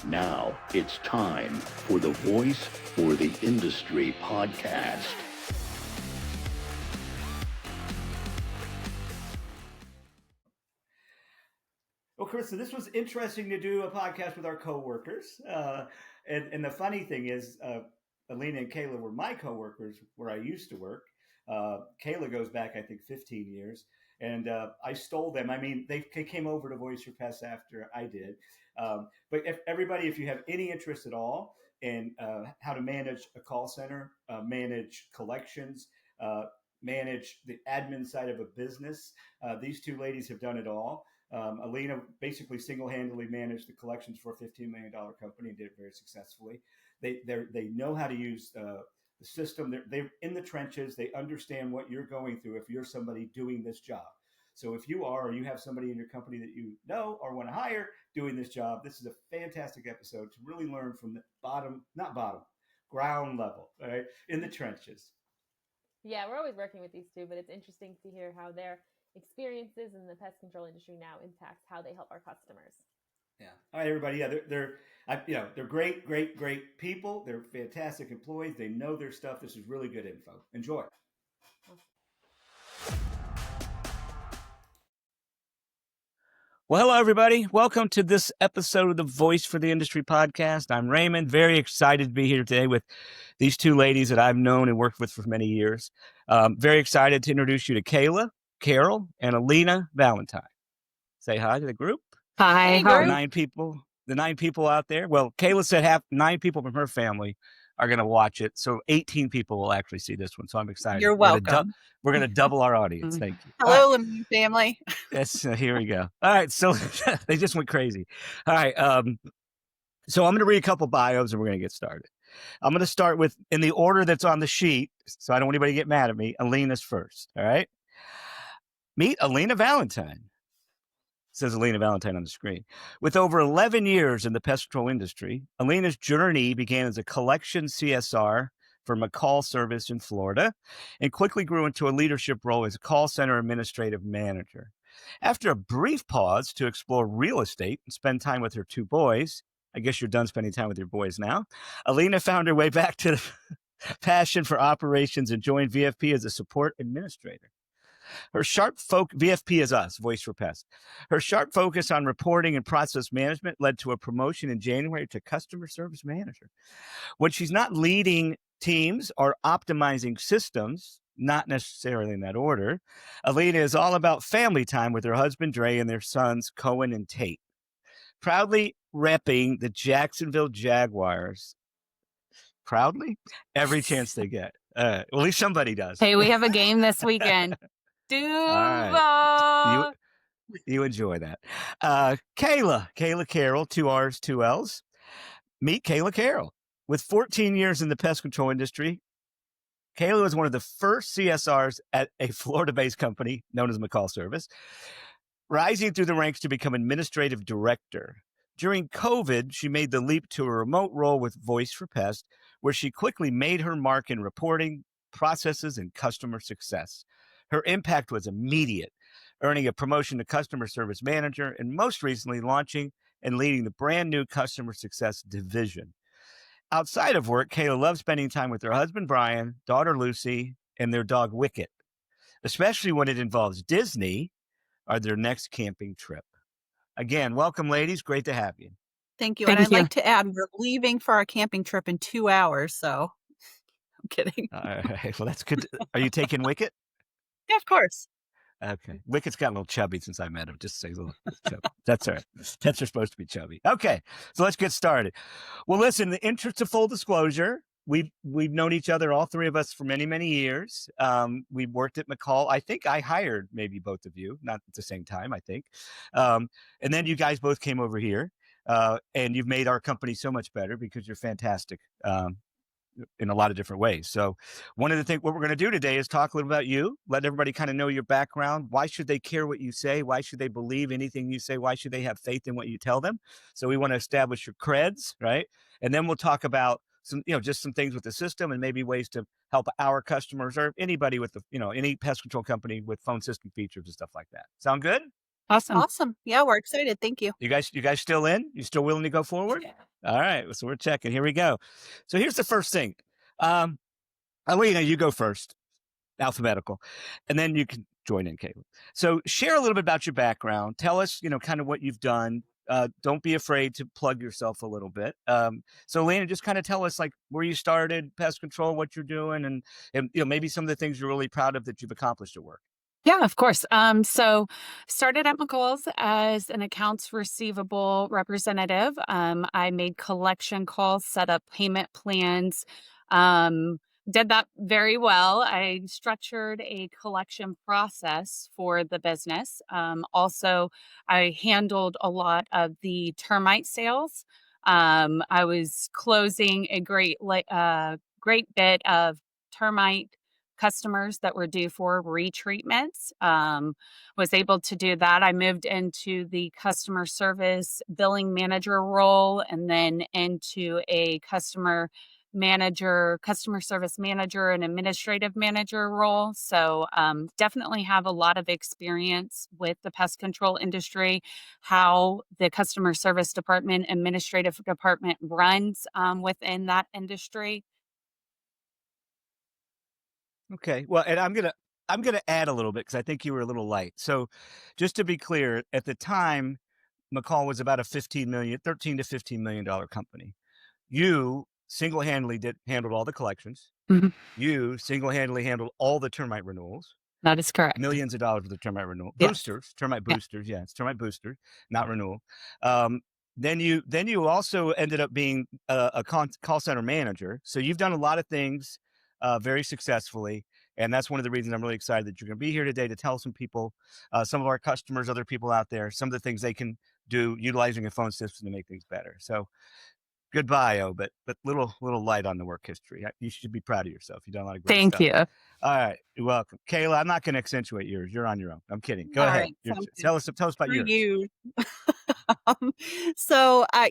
Now it's time for the Voice for the Industry podcast. Well, Krista, this was interesting to do a podcast with our coworkers. And the funny thing is, Aleena and Kayla were my coworkers where I used to work. Kayla goes back, I think, 15 years. And I stole them. I mean, they came over to Voice for Pests after I did. But if you have any interest at all in how to manage a call center, manage collections, manage the admin side of a business, these two ladies have done it all. Aleena basically single-handedly managed the collections for a $15 million company and did it very successfully. They know how to use the system. They're in the trenches. They understand what you're going through if you're somebody doing this job. So if you are, or you have somebody in your company that you know or want to hire doing this job, this is a fantastic episode to really learn from the ground level, right, in the trenches. Yeah, we're always working with these two, but it's interesting to hear how their experiences in the pest control industry now impacts how they help our customers. Yeah. All right, everybody. Yeah, they're great people. They're fantastic employees. They know their stuff. This is really good info. Enjoy. Well, hello, everybody. Welcome to this episode of the Voice for the Industry podcast. I'm Raymond. Very excited to be here today with these two ladies that I've known and worked with for many years. Very excited to introduce you to Kayla, Carroll, and Aleena Valentine. Say hi to the group. Hi. The 9 people out there. Well, Kayla said 9 people from her family are going to watch it. So 18 people will actually see this one. So I'm excited. You're welcome. We're going to double our audience. Thank you. Hello, Aleena family. Yes, here we go. All right. So they just went crazy. All right. So I'm going to read a couple bios and we're going to get started. I'm going to start with in the order that's on the sheet. So I don't want anybody to get mad at me. Aleena's first. All right. Meet Aleena Valentine. Says Aleena Valentine on the screen. With over 11 years in the pest control industry, Aleena's journey began as a collection CSR for McCall Service in Florida and quickly grew into a leadership role as a call center administrative manager. After a brief pause to explore real estate and spend time with her 2 boys, I guess you're done spending time with your boys now, Aleena found her way back to the passion for operations and joined VFP as a support administrator. Her sharp VFP is us, Voice for Pests. Her sharp focus on reporting and process management led to a promotion in January to customer service manager. When she's not leading teams or optimizing systems, not necessarily in that order, Aleena is all about family time with her husband, Dre, and their sons, Cohen and Tate. Proudly repping the Jacksonville Jaguars. Proudly? Every chance they get. Well, at least somebody does. Hey, we have a game this weekend. Duval. Right. You enjoy that. Kayla Carroll, 2 R's, 2 L's. Meet Kayla Carroll. With 14 years in the pest control industry, Kayla was one of the first CSRs at a Florida-based company known as McCall Service, rising through the ranks to become administrative director. During COVID, she made the leap to a remote role with Voice for Pests, where she quickly made her mark in reporting, processes, and customer success. Her impact was immediate, earning a promotion to customer service manager and most recently launching and leading the brand new customer success division. Outside of work, Kayla loves spending time with her husband, Brian, daughter, Lucy, and their dog, Wicket, especially when it involves Disney or their next camping trip. Again, welcome, ladies. Great to have you. Thank you. And I'd like to add, we're leaving for our camping trip in 2 hours, so I'm kidding. All right. Well, that's good. Are you taking Wicket? Yeah, of course. Okay. Wicket's got a little chubby since I met him. Just say a little chubby. That's all right. Pets are supposed to be chubby. Okay. So let's get started. Well, listen, in the interest of full disclosure, we've known each other, all 3 of us, for many, many years. We worked at McCall. I think I hired maybe both of you, not at the same time, I think. And then you guys both came over here, and you've made our company so much better because you're fantastic. In a lot of different ways. So one of the things, what we're going to do today is talk a little about you, let everybody kind of know your background. Why should they care what you say? Why should they believe anything you say? Why should they have faith in what you tell them? So we want to establish your creds, right? And then we'll talk about some, just some things with the system and maybe ways to help our customers or anybody with any pest control company with phone system features and stuff like that. Sound good? Awesome. Yeah, we're excited. Thank you. You guys still in? You still willing to go forward? Yeah. All right. So we're checking. Here we go. So here's the first thing. Aleena, you go first, alphabetical, and then you can join in, Kayla. So share a little bit about your background. Tell us, kind of what you've done. Don't be afraid to plug yourself a little bit. So Aleena, just kind of tell us like where you started, pest control, what you're doing, and maybe some of the things you're really proud of that you've accomplished at work. Yeah, of course. So started at McCall's as an accounts receivable representative. I made collection calls, set up payment plans, um, did that very well. I structured a collection process for the business. Also, I handled a lot of the termite sales. I was closing a great bit of termite customers that were due for retreatments. Was able to do that. I moved into the customer service billing manager role and then into a customer service manager, and administrative manager role. So definitely have a lot of experience with the pest control industry, how the customer service department, administrative department runs within that industry. Okay. Well, and I'm gonna add a little bit because I think you were a little light. So, just to be clear, at the time, McCall was about a 13 to $15 million company. You single-handedly handled all the collections. Mhm. You single-handedly handled all the termite renewals. That is correct. Millions of dollars worth of termite renewal Yes. termite Yeah. boosters. Yeah, it's termite booster, not renewal. Then you also ended up being a call center manager. So you've done a lot of things very successfully, and that's one of the reasons I'm really excited that you're going to be here today to tell some people, some of our customers, other people out there, some of the things they can do utilizing a phone system to make things better. So good bio, but little light on the work history. You should be proud of yourself. You've done a lot of great Thank stuff. you. All right, you're welcome, Kayla. I'm not going to accentuate yours. You're on your own. I'm kidding. Go All ahead. right, sounds good. Tell us about For yours. you.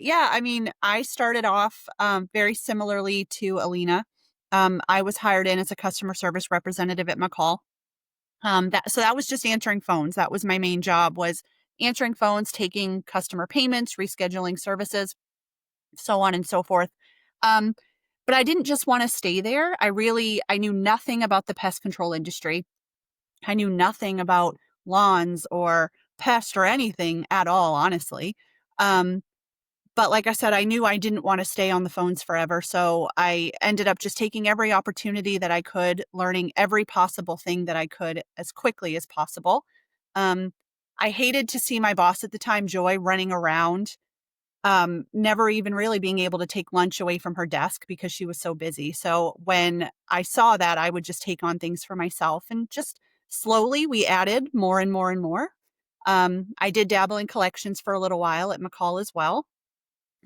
Yeah, I mean, I started off very similarly to Aleena. I was hired in as a customer service representative at McCall. That was just answering phones. That was my main job, was answering phones, taking customer payments, rescheduling services, so on and so forth. Um, but I didn't just want to stay there. I knew nothing about the pest control industry. I knew nothing about lawns or pest or anything at all, honestly. Um, but like I said, I knew I didn't want to stay on the phones forever. So I ended up just taking every opportunity that I could, learning every possible thing that I could as quickly as possible. Um, I hated to see my boss at the time, Joy, running around, never even really being able to take lunch away from her desk because she was so busy. So when I saw that, I would just take on things for myself, and just slowly we added more and more and more. I did dabble in collections for a little while at McCall as well.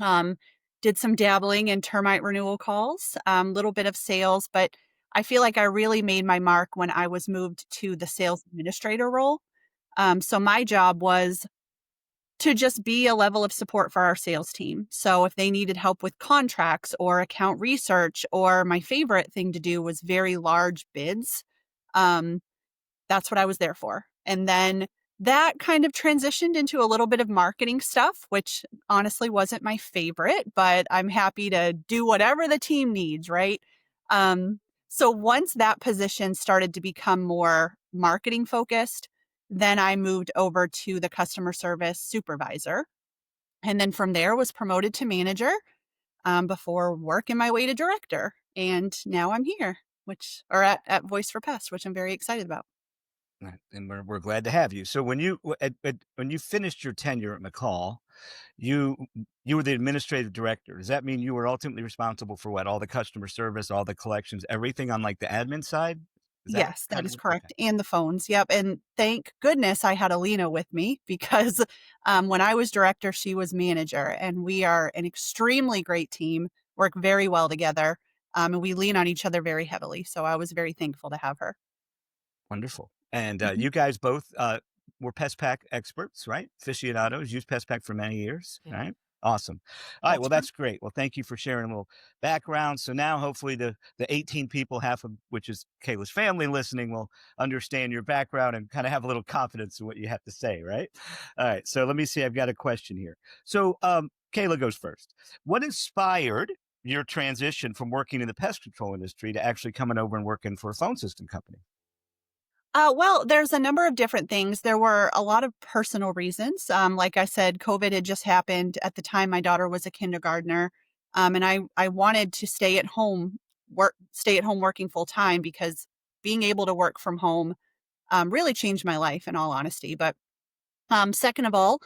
Um, did some dabbling in termite renewal calls, little bit of sales, but I feel like I really made my mark when I was moved to the sales administrator role. So my job was to just be a level of support for our sales team. So if they needed help with contracts or account research, or my favorite thing to do was very large bids, um, that's what I was there for. And then that kind of transitioned into a little bit of marketing stuff, which honestly wasn't my favorite, but I'm happy to do whatever the team needs, right? So once that position started to become more marketing focused, then I moved over to the customer service supervisor. And then from there was promoted to manager, before working my way to director. And now I'm here, at Voice for Pest, which I'm very excited about. Right, and we're glad to have you. So when you finished your tenure at McCall, you you were the administrative director. Does that mean you were ultimately responsible for what? All the customer service, all the collections, everything on like the admin side? Is that Yes, that kind is of correct. okay? And the phones. Yep. And thank goodness I had Aleena with me, because when I was director, she was manager. And we are an extremely great team, work very well together. And we lean on each other very heavily. So I was very thankful to have her. Wonderful. And Mhm. you guys both were Pest Pack experts, right? Aficionados, used Pest Pack for many years, Yeah. right? Awesome. All right. That's Well, that's great. Well, thank you for sharing a little background. So now hopefully the 18 people, half of which is Kayla's family listening, will understand your background and kind of have a little confidence in what you have to say, right? All right. So let me see. I've got a question here. So Kayla goes first. What inspired your transition from working in the pest control industry to actually coming over and working for a phone system company? Well, there's a number of different things. There were a lot of personal reasons. Like I said, COVID had just happened at the time my daughter was a kindergartner. And I wanted to stay at home working full time because being able to work from home really changed my life in all honesty. But second of all,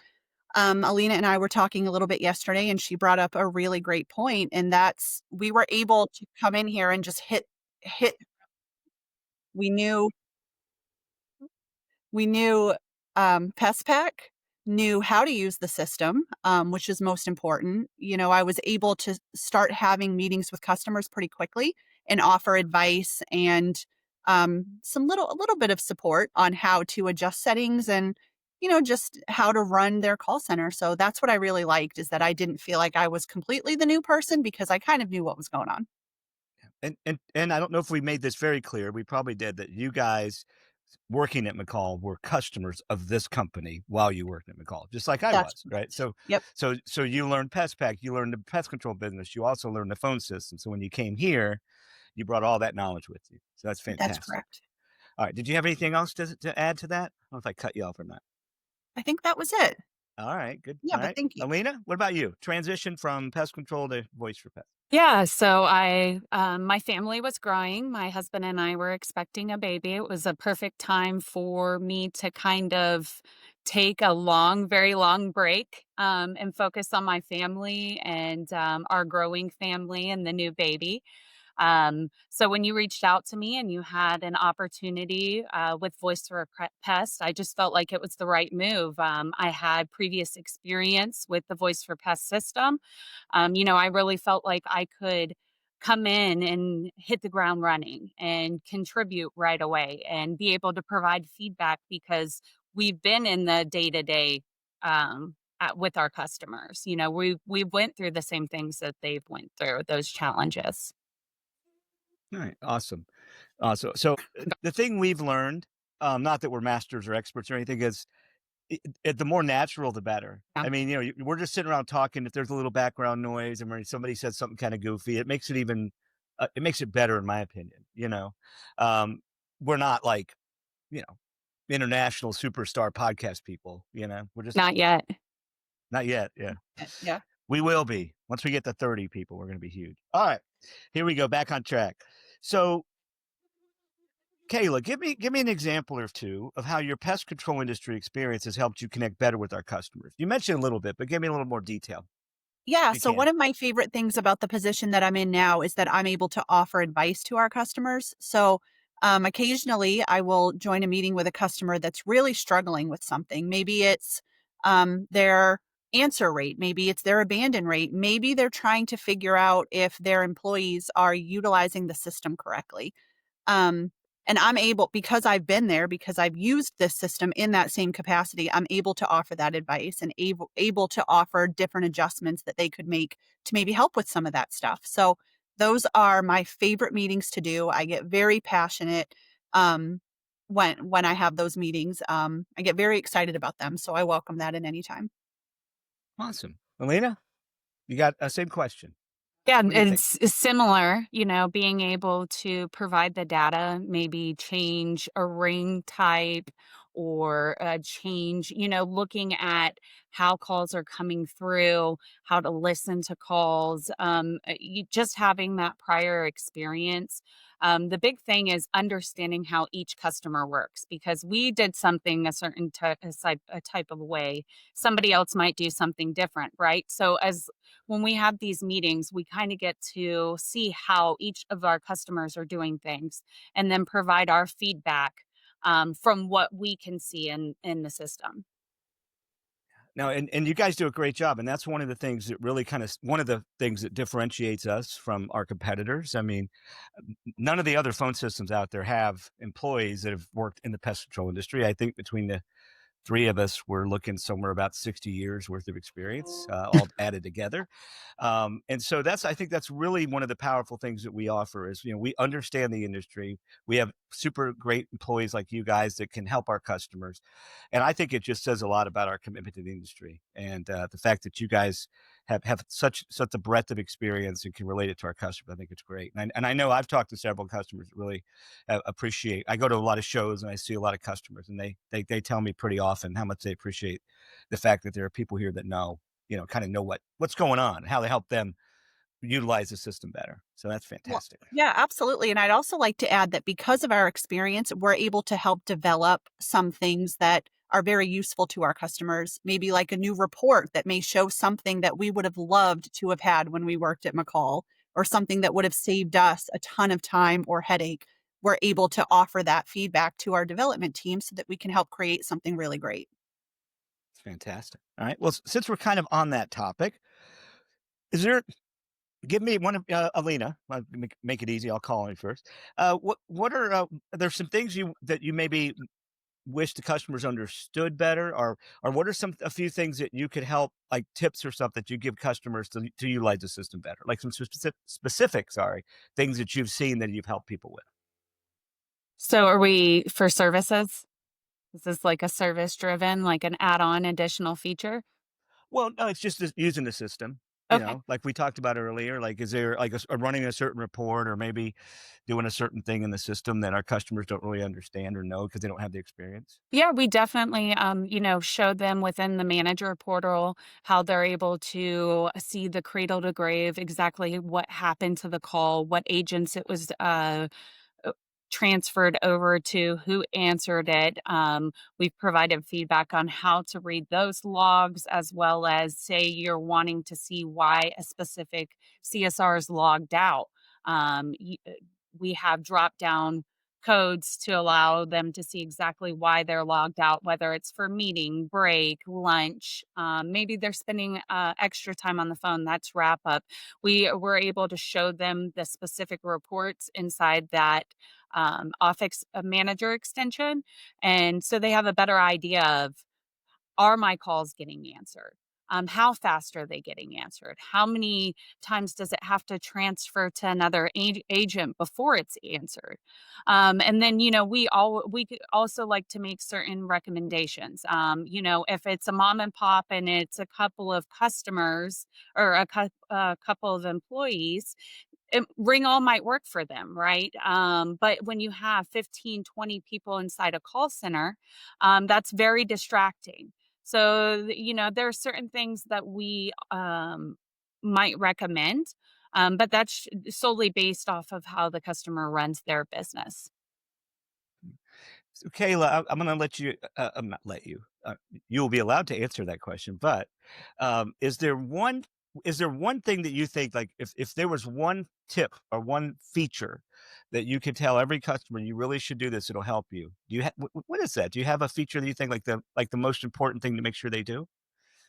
Aleena and I were talking a little bit yesterday and she brought up a really great point. And that's we were able to come in here and just hit, we knew We knew PestPack, knew how to use the system, which is most important. I was able to start having meetings with customers pretty quickly and offer advice and a little bit of support on how to adjust settings and just how to run their call center. So that's what I really liked, is that I didn't feel like I was completely the new person because I kind of knew what was going on. And I don't know if we made this very clear. We probably did, that you guys working at McCall were customers of this company while you worked at McCall, just like I That's was, right? So, Yep, so you learned PestPack, you learned the pest control business, you also learned the phone system. So when you came here, you brought all that knowledge with you. So that's that's fantastic. correct. All right. Did you have anything else to add to that? I don't know if I cut you off or not. I think that was it. All right. Good. Yeah, All but right. thank you. Aleena, what about you? Transition from pest control to voice for pets. Yeah, so my family was growing. My husband and I were expecting a baby. It was a perfect time for me to kind of take a very long break, and focus on my family and our growing family and the new baby. So when you reached out to me and you had an opportunity with Voice for a Pest, I just felt like it was the right move. I had previous experience with the Voice for Pest system. I really felt like I could come in and hit the ground running and contribute right away and be able to provide feedback because we've been in the day to day with our customers. We went through the same things that they've went through, those challenges. All right. Awesome. So the thing we've learned, not that we're masters or experts or anything, is the more natural, the better. Yeah. I mean, we're just sitting around talking. If there's a little background noise and when somebody says something kind of goofy, it makes it better, in my opinion. We're not like, you know, international superstar podcast people. We're just Not yet. not yet. Yeah, Yeah. we will be. Once we get to 30 people, we're going to be huge. All right, here we go. Back on track. So, Kayla, give me an example or two of how your pest control industry experience has helped you connect better with our customers. You mentioned a little bit, but give me a little more detail Yeah. if you So can. one of my favorite things about the position that I'm in now is that I'm able to offer advice to our customers. So occasionally I will join a meeting with a customer that's really struggling with something. Maybe it's their answer rate. Maybe it's their abandon rate. Maybe they're trying to figure out if their employees are utilizing the system correctly. Um, and I'm able, because I've been there, because I've used this system in that same capacity, I'm able to offer that advice and able to offer different adjustments that they could make to maybe help with some of that stuff. So those are my favorite meetings to do. I get very passionate when I have those meetings. I get very excited about them. So I welcome that at any time. Awesome. Aleena, you got a same question. Yeah, What do you think? it's similar, being able to provide the data, maybe change a ring type or change, looking at how calls are coming through, how to listen to calls, just having that prior experience. The big thing is understanding how each customer works because we did something a certain a type of way. Somebody else might do something different, right? So when we have these meetings, we kind of get to see how each of our customers are doing things and then provide our feedback from what we can see in the system. No, and you guys do a great job, and that's one of the things that really one of the things that differentiates us from our competitors. I mean, none of the other phone systems out there have employees that have worked in the pest control industry. I think between the three of us were looking somewhere about 60 years worth of experience, all added together. And so I think that's really one of the powerful things that we offer is, we understand the industry. We have super great employees like you guys that can help our customers. And I think it just says a lot about our commitment to the industry. And the fact that you guys have such a breadth of experience and can relate it to our customers, I think it's great. And I know I've talked to several customers that really appreciate. I go to a lot of shows and I see a lot of customers, and they tell me pretty often how much they appreciate the fact that there are people here that kind of know what's going on, how to help them utilize the system better. So that's Well, fantastic. yeah, absolutely. And I'd also like to add that because of our experience, we're able to help develop some things that are very useful to our customers, maybe like a new report that may show something that we would have loved to have had when we worked at McCall, or something that would have saved us a ton of time or headache. We're able to offer that feedback to our development team so that we can help create something really great. It's fantastic. All right. Well, since we're kind of on that topic, is there give me one of Aleena. I'll make it easy. I'll call you first. What are there's some things that you maybe wish the customers understood better, or what are a few things that you could help, like tips or something that you give customers to utilize the system better, like some specific things that you've seen that you've helped people with. So are we for services? Is this like a service driven, like an add-on additional feature? Well, no, it's just using the system. Okay. Like we talked about earlier. Like, is there like running a certain report, or maybe doing a certain thing in the system that our customers don't really understand or know because they don't have the experience? Yeah, we definitely, show them within the manager portal how they're able to see the cradle to grave, exactly what happened to the call, what agents it was uh, transferred over to, who answered it. We've provided feedback on how to read those logs, as well as say you're wanting to see why a specific CSR is logged out. We have drop down codes to allow them to see exactly why they're logged out, whether it's for meeting, break, lunch. Maybe they're spending extra time on the phone. That's wrap up. We were able to show them the specific reports inside that office manager extension. And so they have a better idea of, are my calls getting answered? How fast are they getting answered? How many times does it have to transfer to another agent before it's answered? And then, we could also like to make certain recommendations. If it's a mom and pop and it's a couple of customers or a couple of employees, ring all might work for them, right? But when you have 15, 20 people inside a call center, that's very distracting. So, there are certain things that we might recommend, but that's solely based off of how the customer runs their business. So, Kayla, I'm going to let you. I'm not let you. You'll be allowed to answer that question. But is there one? Is there one thing that you think, like, if there was one tip or one feature that you could tell every customer, you really should do this, it'll help you? Do you what is that? Do you have a feature that you think like the most important thing to make sure they do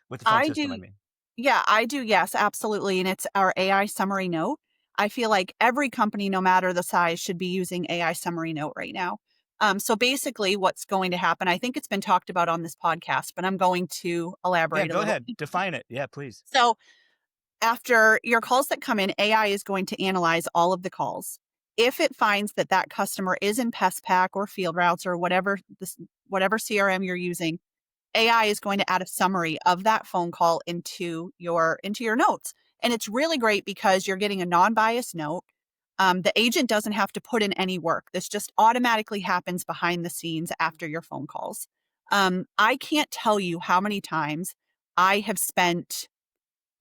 with the phone I system? I do. mean, Yeah, I do. Yes, absolutely. And it's our AI summary note. I feel like every company, no matter the size, should be using AI summary note right now. So basically, what's going to happen, I think it's been talked about on this podcast, but I'm going to yeah. elaborate a Go little. ahead, define it. Yeah, please. So after your calls that come in, AI is going to analyze all of the calls. If it finds that that customer is in Pest Pack or Field Routes or whatever CRM you're using, AI is going to add a summary of that phone call into your notes. And it's really great because you're getting a non-biased note. The agent doesn't have to put in any work. This just automatically happens behind the scenes after your phone calls. I can't tell you how many times I have spent,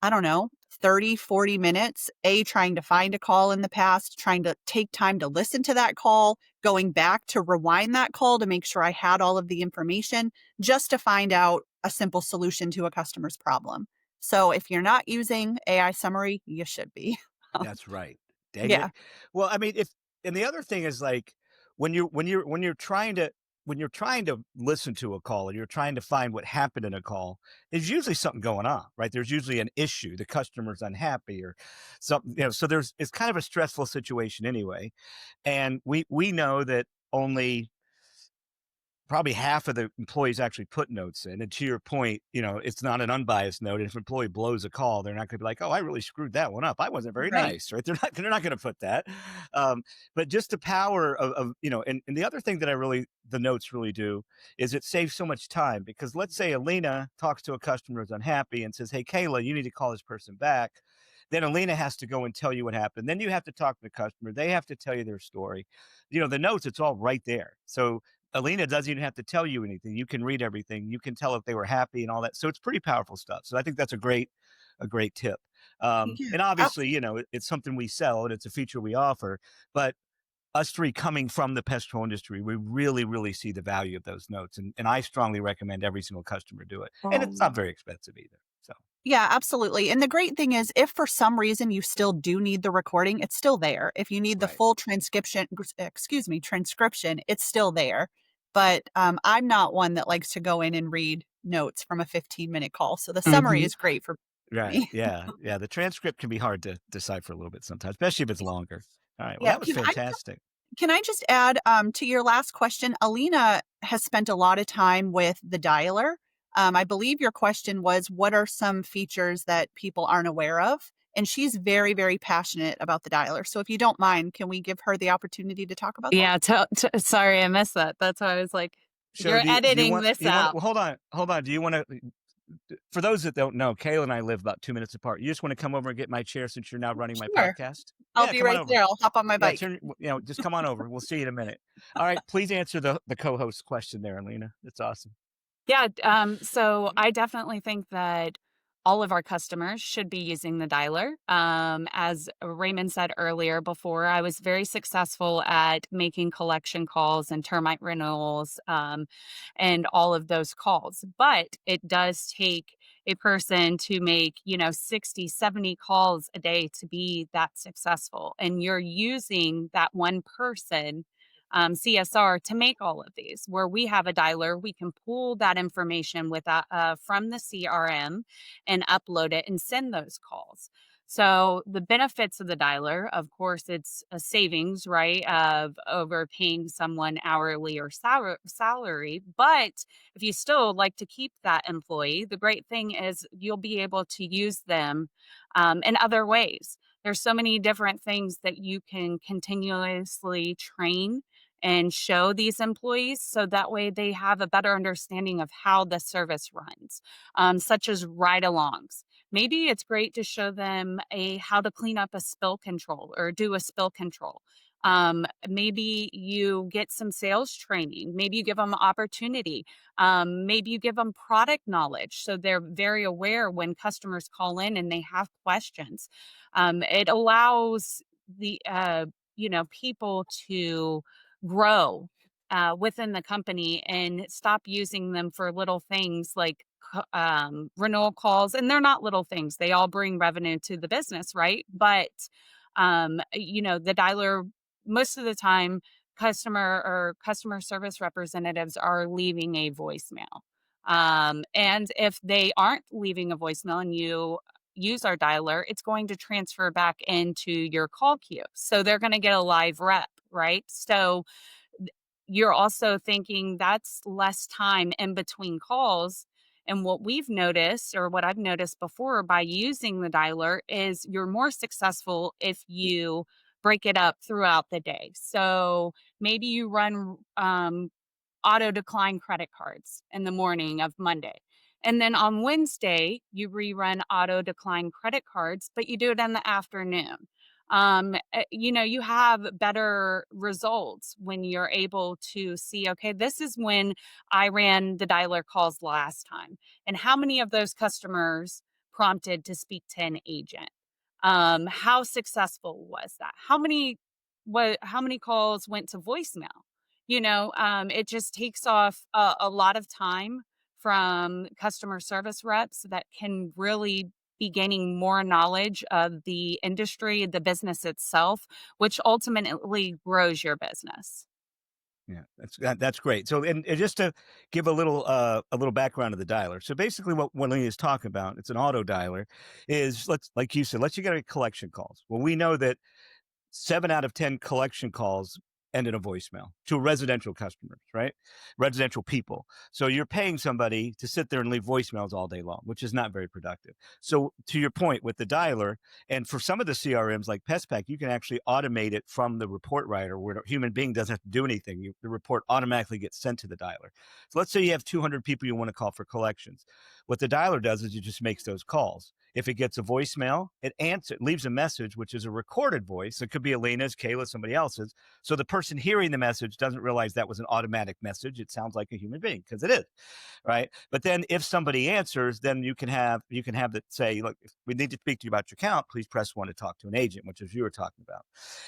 I don't know, 30, 40 minutes, trying to find a call in the past, trying to take time to listen to that call, going back to rewind that call to make sure I had all of the information just to find out a simple solution to a customer's problem. So if you're not using AI summary, you should be. That's right. Dang Yeah. it. Well, I mean, if and the other thing is, like, when you're trying to listen to a call and you're trying to find what happened in a call, there's usually something going on, right? There's usually an issue. The customer's unhappy or something, so it's kind of a stressful situation anyway. And we know that only probably half of the employees actually put notes in. And to your point, it's not an unbiased note. If an employee blows a call, they're not going to be like, "Oh, I really screwed that one up. I wasn't very Right. nice," right? They're not going to put that. But just the power of and the other thing that the notes really do is it saves so much time, because let's say Aleena talks to a customer who's unhappy and says, "Hey, Kayla, you need to call this person back." Then Aleena has to go and tell you what happened. Then you have to talk to the customer. They have to tell you their story. The notes, it's all right there. So Aleena doesn't even have to tell you anything. You can read everything. You can tell if they were happy and all that. So it's pretty powerful stuff. So I think that's a great tip. Yeah. And obviously, it's something we sell and it's a feature we offer. But us three coming from the pest control industry, we really, really see the value of those notes. And I strongly recommend every single customer do it. And it's not very expensive either. So. Yeah, absolutely. And the great thing is, if for some reason you still do need the recording, it's still there. If you need the Right. full transcription, it's still there. But I'm not one that likes to go in and read notes from a 15-minute call. So the summary is great for Right. me. Yeah. Yeah. The transcript can be hard to decipher a little bit sometimes, especially if it's longer. All right. Well, Yeah. that was fantastic. Can I just add to your last question? Aleena has spent a lot of time with the dialer. I believe your question was, what are some features that people aren't aware of? And she's very, very passionate about the dialer. So if you don't mind, can we give her the opportunity to talk about that? Yeah, sorry, I missed that. That's why I was like, So you're do you editing want, this do you want, out. well, hold on. Do you want to, for those that don't know, Kayla and I live about 2 minutes apart. You just want to come over and get my chair since you're now running my Sure. podcast? I'll Yeah, be come on right over. there. I'll hop on my bike. Just come on over. We'll see you in a minute. All right. Please answer the co-host's question there, Aleena. That's awesome. Yeah, so I definitely think that all of our customers should be using the dialer. As Raymond said earlier before, I was very successful at making collection calls and termite renewals, and all of those calls. But it does take a person to make, 60, 70 calls a day to be that successful. And you're using that one person CSR to make all of these. Where we have a dialer, we can pull that information from the CRM and upload it and send those calls. So the benefits of the dialer, of course, it's a savings, right, of overpaying someone hourly or salary. But if you still like to keep that employee, the great thing is you'll be able to use them in other ways. There's so many different things that you can continuously train and show these employees, so that way they have a better understanding of how the service runs, such as ride-alongs. Maybe it's great to show them how to clean up a spill control or do a spill control. Maybe you get some sales training. Maybe you give them opportunity. Maybe you give them product knowledge, so they're very aware when customers call in and they have questions. It allows the people to grow within the company and stop using them for little things like renewal calls. And they're not little things, they all bring revenue to the business, right? But the dialer, most of the time, customer service representatives are leaving a voicemail, and if they aren't leaving a voicemail and you use our dialer, it's going to transfer back into your call queue. So they're going to get a live rep, right? So you're also thinking that's less time in between calls. And what we've noticed, or what I've noticed before by using the dialer, is you're more successful if you break it up throughout the day. So maybe you run auto decline credit cards in the morning of Monday. And then on Wednesday, you rerun auto decline credit cards, but you do it in the afternoon. You have better results when you're able to see, okay, this is when I ran the dialer calls last time. And how many of those customers prompted to speak to an agent? How successful was that? How many calls went to voicemail? It just takes off a lot of time from customer service reps that can really be gaining more knowledge of the industry, the business itself, which ultimately grows your business. Yeah, that's great. So, and just to give a little background of the dialer. So basically, what Lee is talking about, it's an auto dialer, is like you said, lets you get collection calls. Well, we know that 7 out of 10 collection calls end in a voicemail to residential customers, right? Residential people. So you're paying somebody to sit there and leave voicemails all day long, which is not very productive. So to your point with the dialer, and for some of the CRMs like PestPack, you can actually automate it from the report writer where a human being doesn't have to do anything. The report automatically gets sent to the dialer. So let's say you have 200 people you want to call for collections. What the dialer does is it just makes those calls. If it gets a voicemail, it leaves a message, which is a recorded voice. It could be Aleena's, Kayla, somebody else's. So the person hearing the message doesn't realize that was an automatic message. It sounds like a human being because it is, right? But then if somebody answers, then you can have that say, look, if we need to speak to you about your account, please press 1 to talk to an agent, which is you were talking about.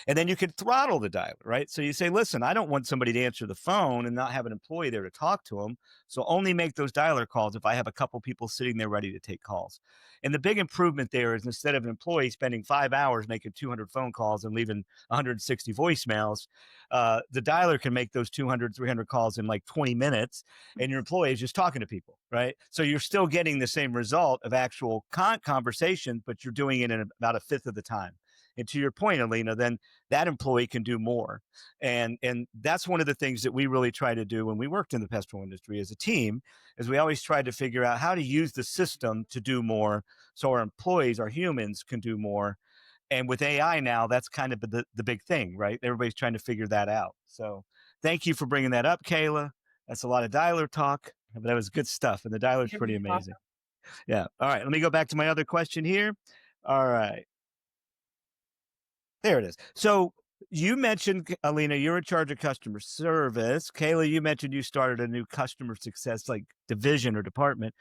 And then you can throttle the dialer, right? So you say, listen, I don't want somebody to answer the phone and not have an employee there to talk to them. So only make those dialer calls if I have a couple people sitting there ready to take calls. And the big improvement there is instead of an employee spending 5 hours making 200 phone calls and leaving 160 voicemails, the dialer can make those 200, 300 calls in like 20 minutes, and your employee is just talking to people, right? So you're still getting the same result of actual conversation, but you're doing it in about a fifth of the time. And to your point, Aleena, then that employee can do more. And that's one of the things that we really try to do when we worked in the pest control industry as a team, is we always tried to figure out how to use the system to do more so our employees, our humans, can do more. And with AI now, that's kind of the big thing, right? Everybody's trying to figure that out. So thank you for bringing that up, Kayla. That's a lot of dialer talk, but that was good stuff. And the dialer's pretty amazing. Yeah. All right. Let me go back to my other question here. All right. There it is. So you mentioned, Aleena, you're in charge of customer service. Kayla, you mentioned you started a new customer success like division or department.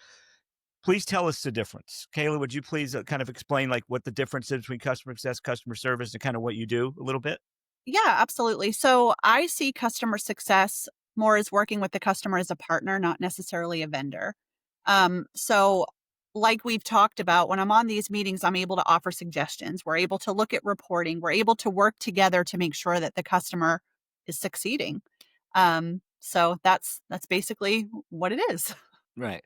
Please tell us the difference. Kayla, would you please kind of explain like what the difference is between customer success, customer service, and kind of what you do a little bit? Yeah, absolutely. So I see customer success more as working with the customer as a partner, not necessarily a vendor. So like we've talked about, when I'm on these meetings, I'm able to offer suggestions. We're able to look at reporting. We're able to work together to make sure that the customer is succeeding. So that's basically what it is. Right.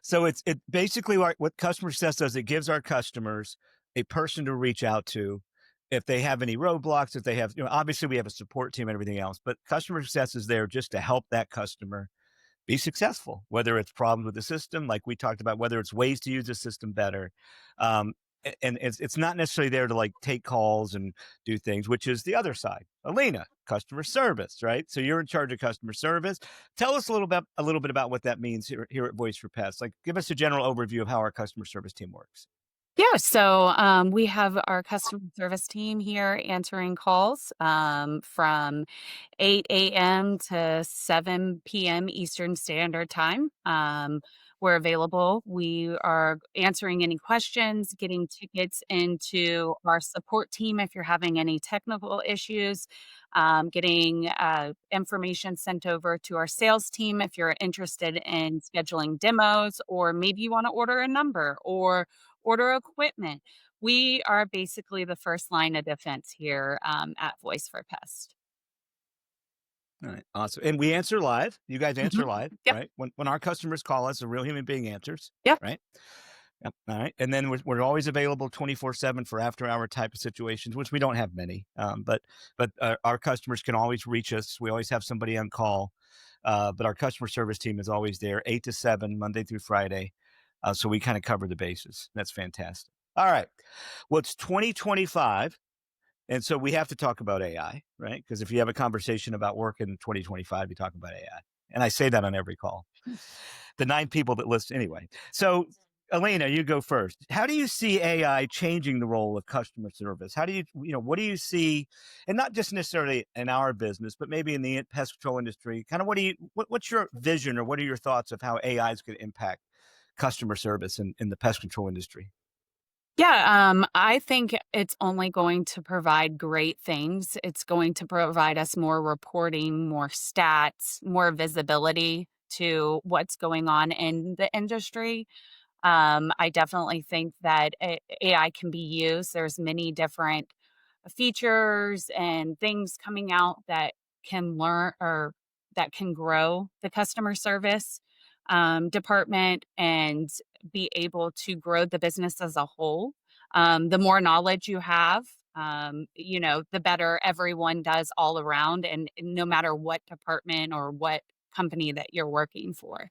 So it basically what customer success does, it gives our customers a person to reach out to if they have any roadblocks, if they have, obviously we have a support team and everything else, but customer success is there just to help that customer be successful, whether it's problems with the system, like we talked about, whether it's ways to use the system better. And it's not necessarily there to like take calls and do things, which is the other side. Aleena, customer service, right? So you're in charge of customer service. Tell us a little bit about what that means here at Voice for Pests. Like, give us a general overview of how our customer service team works. Yeah, so we have our customer service team here answering calls from 8 a.m. to 7 p.m. Eastern Standard Time. We're available. We are answering any questions, getting tickets into our support team if you're having any technical issues, getting information sent over to our sales team if you're interested in scheduling demos, or maybe you want to order a number or order equipment. We are basically the first line of defense here at Voice for Pest. All right, awesome. And we answer live. You guys answer live, Yep. right? When our customers call us, a real human being answers. Yep. Right. Yep. All right. And then we're always available 24/7 for after hour type of situations, which we don't have many. But our customers can always reach us. We always have somebody on call. But our customer service team is always there 8 to 7, Monday through Friday. So we kind of cover the bases. That's fantastic. All right. Well, it's 2025. And so we have to talk about AI, right? Because if you have a conversation about work in 2025, you talk about AI. And I say that on every call. The 9 people that listen anyway. So Aleena, you go first. How do you see AI changing the role of customer service? How do you what do you see, and not just necessarily in our business, but maybe in the pest control industry, kind of what's your vision or what are your thoughts of how AI is going to impact customer service in the pest control industry? Yeah, I think it's only going to provide great things. It's going to provide us more reporting, more stats, more visibility to what's going on in the industry. I definitely think that AI can be used. There's many different features and things coming out that can learn or that can grow the customer service department and be able to grow the business as a whole. The more knowledge you have, the better everyone does all around, and no matter what department or what company that you're working for.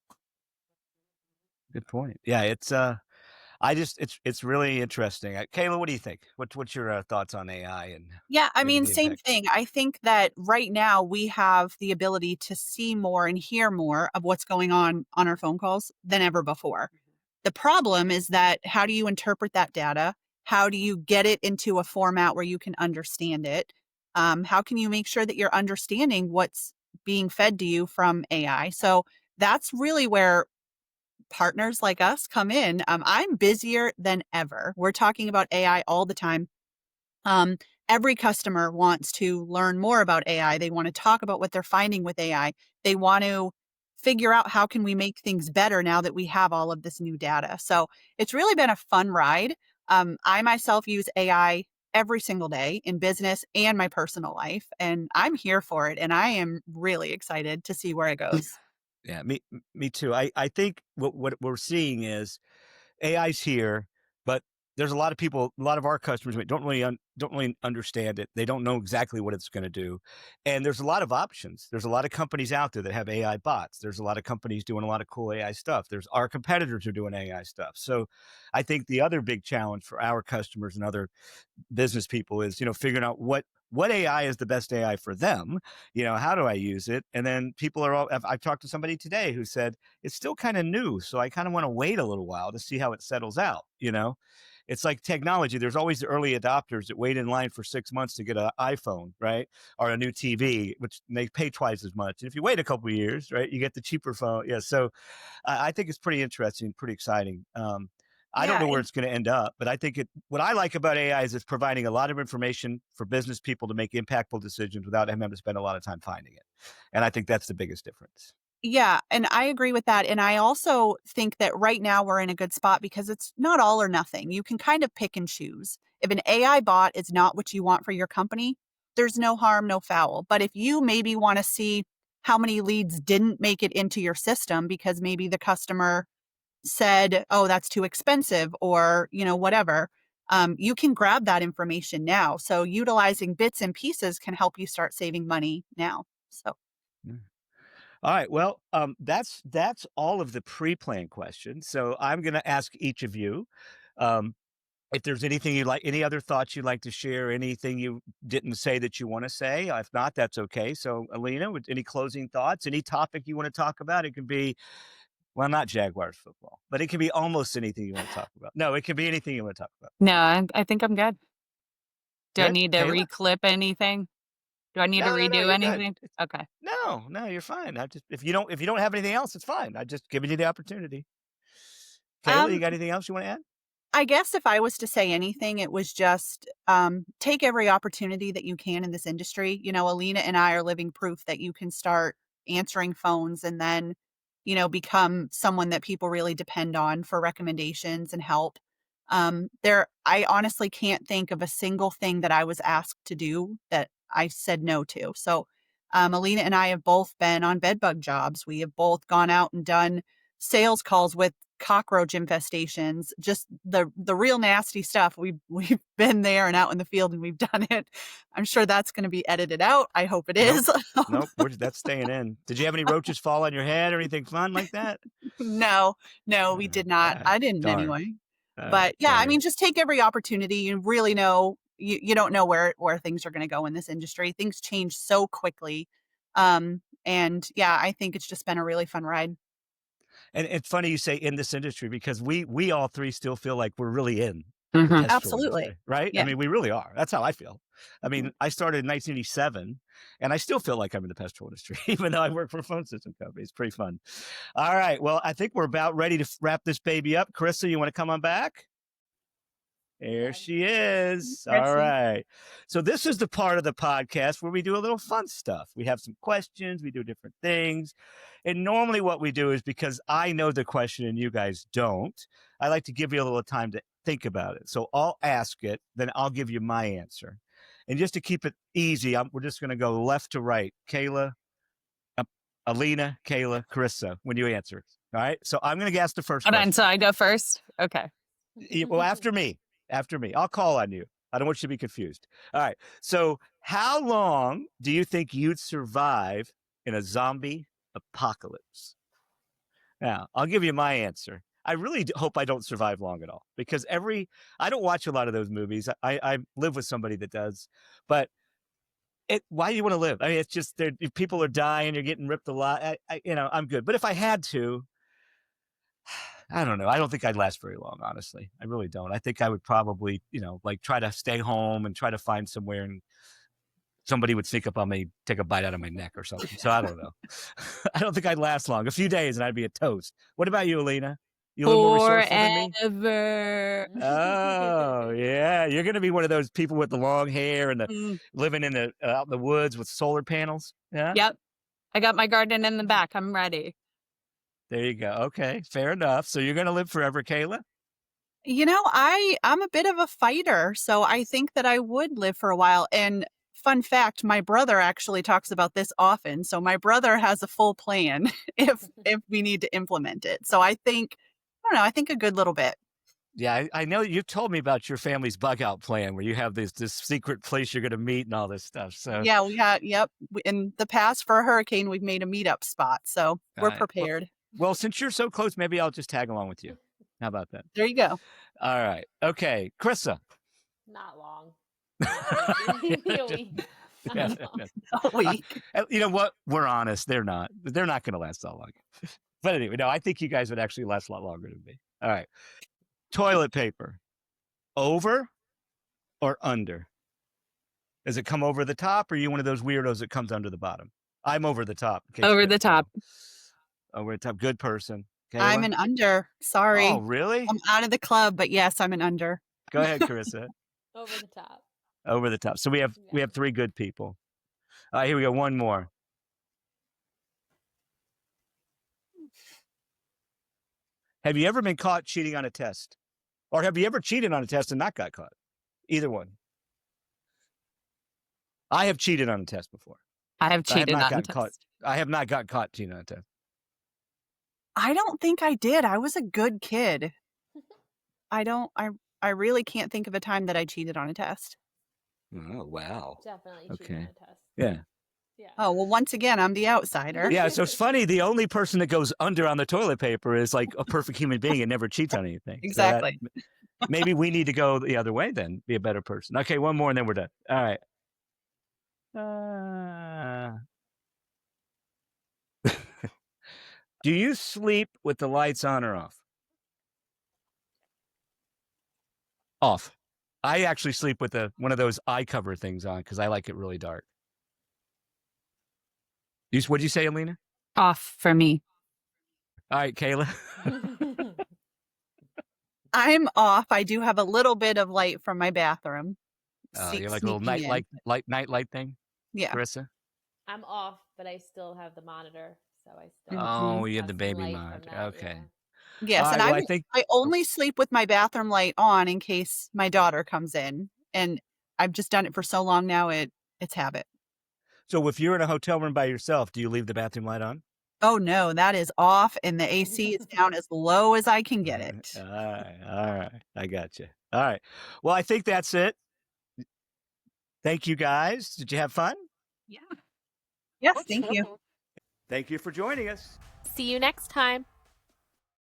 Good point. Yeah, it's really interesting. Kayla, what do you think? What's your thoughts on AI and Yeah, I maybe mean, the same impact? thing. I think that right now we have the ability to see more and hear more of what's going on our phone calls than ever before. The problem is that how do you interpret that data? How do you get it into a format where you can understand it? How can you make sure that you're understanding what's being fed to you from AI? So that's really where partners like us come in. I'm busier than ever. We're talking about AI all the time. Um, every customer wants to learn more about AI. They want to talk about what they're finding with AI. They want to figure out how can we make things better now that we have all of this new data. So it's really been a fun ride. I myself use AI every single day in business and my personal life, and I'm here for it. And I am really excited to see where it goes. Yeah, me too. I think what we're seeing is AI's here, but there's a lot of people, a lot of our customers don't really understand it. They don't know exactly what it's going to do, and there's a lot of options. There's a lot of companies out there that have AI bots. There's a lot of companies doing a lot of cool AI stuff. There's our competitors are doing AI stuff. So, I think the other big challenge for our customers and other business people is figuring out what AI is the best AI for them. How do I use it? And then people are all. I've talked to somebody today who said it's still kind of new, so I kind of want to wait a little while to see how it settles out. It's like technology. There's always the early adopters that wait in line for 6 months to get an iPhone, right, or a new TV, which they pay twice as much. And if you wait a couple of years, right, you get the cheaper phone. Yeah, so I think it's pretty interesting, pretty exciting. I don't Yeah. know where it's going to end up, but I think what I like about AI is it's providing a lot of information for business people to make impactful decisions without having to spend a lot of time finding it. And I think that's the biggest difference. Yeah, and I agree with that. And I also think that right now we're in a good spot because it's not all or nothing. You can kind of pick and choose. If an AI bot is not what you want for your company, there's no harm, no foul. But if you maybe want to see how many leads didn't make it into your system because maybe the customer said, oh, that's too expensive or, whatever, you can grab that information now. So utilizing bits and pieces can help you start saving money now. So. Yeah. All right. Well, that's all of the pre-planned questions. So I'm going to ask each of you um, if there's anything you like, any other thoughts you'd like to share, anything you didn't say that you want to say. If not, that's okay. So, Aleena, with any closing thoughts, any topic you want to talk about? It could be, well, not Jaguars football, but it can be almost anything you want to talk about. No, it can be anything you want to talk about. No, I think I'm good. Do I Good, need to Kayla? reclip anything? Do I need to No, redo you're good. anything? Okay. No, you're fine. I just if you don't have anything else, it's fine. I just giving you the opportunity. Kayla, you Um, got anything else you want to add? I guess if I was to say anything, it was just take every opportunity that you can in this industry. Aleena and I are living proof that you can start answering phones and then, become someone that people really depend on for recommendations and help. I honestly can't think of a single thing that I was asked to do that I said no to. So, Aleena and I have both been on bedbug jobs. We have both gone out and done sales calls with cockroach infestations, just the real nasty stuff. We've been there and out in the field and we've done it. I'm sure that's going to be edited out. I hope it Nope. is. Nope. That's staying in. Did you have any roaches fall on your head or anything fun like that? No, we did not. I didn't Darn. anyway. But yeah, I Darn. mean, just take every opportunity. You really know you don't know where things are going to go in this industry. Things change so quickly. And yeah, I think it's just been a really fun ride. And it's funny you say in this industry because we all three still feel like we're really in the Mhm. pest control Absolutely. industry, right? I Yeah. mean, we really are. That's how I feel. I mean, I started in 1987 and I still feel like I'm in the pest control industry, even though I work for a phone system company. It's pretty fun. All right. Well, I think we're about ready to wrap this baby up. Carissa, you want to come on back? There she is. All Chrissy. right. So this is the part of the podcast where we do a little fun stuff. We have some questions, we do different things. And normally what we do is because I know the question and you guys don't, I like to give you a little time to think about it. So I'll ask it, then I'll give you my answer. And just to keep it easy, we're just going to go left to right. Kayla, Aleena, Kayla, Carissa, when you answer. All right. So I'm going to ask the first Hold on, question. so I go first? Okay. Well, after me. I'll call on you. I don't want you to be confused. All right. So how long do you think you'd survive in a zombie apocalypse? Now, I'll give you my answer. I really hope I don't survive long at all because I don't watch a lot of those movies. I live with somebody that does, but why do you want to live? I mean, it's just people are dying, you're getting ripped alive. I'm good. But if I had to, I don't know. I don't think I'd last very long, honestly. I really don't. I think I would probably, like try to stay home and try to find somewhere and somebody would sneak up on me, take a bite out of my neck or something. So I don't know. I don't think I'd last long. A few days and I'd be a toast. What about you, Aleena? You a little more resourceful than me? Forever. Oh, yeah. You're going to be one of those people with the long hair and living in out in the woods with solar panels. Yeah. Yep. I got my garden in the back. I'm ready. There you go. Okay. Fair enough. So you're going to live forever, Kayla? I'm a bit of a fighter, so I think that I would live for a while. And fun fact, my brother actually talks about this often. So my brother has a full plan if we need to implement it. So I think a good little bit. Yeah, I know you've told me about your family's bug out plan where you have this secret place you're going to meet and all this stuff. So yeah, yep. In the past for a hurricane, we've made a meetup spot. So we're prepared. Well, since you're so close, maybe I'll just tag along with you. How about that? There you go. All right. Okay. Krista. Not long. Maybe a week. Yeah. A week. You know what? We're honest. They're not going to last that long. But anyway, no, I think you guys would actually last a lot longer than me. All right. Toilet paper. Over or under? Does it come over the top or are you one of those weirdos that comes under the bottom? I'm over the top. Over the top. Over the top. Good person. Kayla? I'm an under. Sorry. Oh, really? I'm out of the club, but yes, I'm an under. Go ahead, Carissa. Over the top. Over the top. So we have 3 good people. All right, here we go. One more. Have you ever been caught cheating on a test? Or have you ever cheated on a test and not got caught? Either one. I have cheated on a test before. I have cheated on a test. I have not gotten caught cheating on a test. I don't think I did. I was a good kid. I really can't think of a time that I cheated on a test. Oh, wow. Definitely cheated on a test. Yeah. Yeah. Oh, well, once again, I'm the outsider. Yeah, so it's funny. The only person that goes under on the toilet paper is like a perfect human being and never cheats on anything. Exactly. So maybe we need to go the other way then, be a better person. Okay, one more and then we're done. All right. Do you sleep with the lights on or off? Off. I actually sleep with one of those eye cover things on because I like it really dark. What'd you say, Aleena? Off for me. All right, Kayla. I'm off. I do have a little bit of light from my bathroom. You're like a little night light thing? Yeah. Carissa? I'm off, but I still have the monitor. So I still Oh, you have the some baby light monitor. from that, Okay. yeah. Yes, All and right, well, I only sleep with my bathroom light on in case my daughter comes in. And I've just done it for so long now, it's habit. So if you're in a hotel room by yourself, do you leave the bathroom light on? Oh, no, that is off and the AC is down as low as I can get it. All right. I got you. All right. Well, I think that's it. Thank you, guys. Did you have fun? Yeah. Yes, thank you. Thank you for joining us. See you next time.